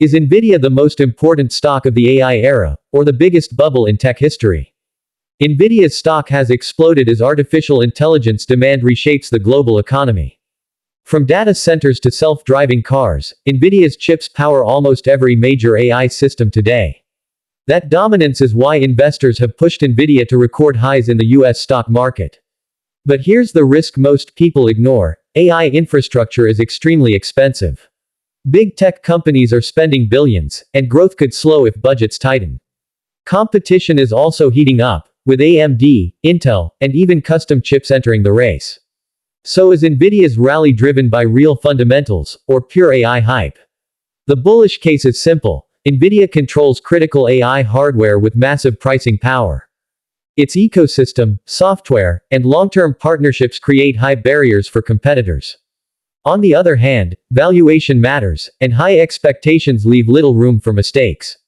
Is Nvidia the most important stock of the AI era, or the biggest bubble in tech history? Nvidia's stock has exploded as artificial intelligence demand reshapes the global economy. From data centers to self-driving cars, Nvidia's chips power almost every major AI system today. That dominance is why investors have pushed Nvidia to record highs in the US stock market. But here's the risk most people ignore: AI infrastructure is extremely expensive. Big tech companies are spending billions, and growth could slow if budgets tighten. Competition is also heating up, with AMD, Intel, and even custom chips entering the race. So is Nvidia's rally driven by real fundamentals, or pure AI hype? The bullish case is simple: Nvidia controls critical AI hardware with massive pricing power. Its ecosystem, software, and long-term partnerships create high barriers for competitors. On the other hand, valuation matters, and high expectations leave little room for mistakes.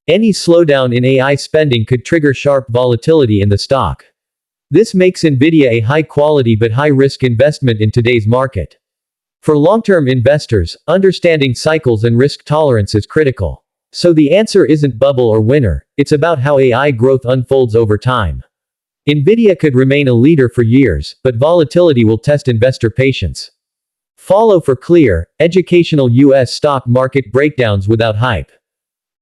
Any slowdown in AI spending could trigger sharp volatility in the stock. This makes Nvidia a high-quality but high-risk investment in today's market. For long-term investors, understanding cycles and risk tolerance is critical. So the answer isn't bubble or winner, it's about how AI growth unfolds over time. Nvidia could remain a leader for years, but volatility will test investor patience. Follow for clear, educational US stock market breakdowns without hype.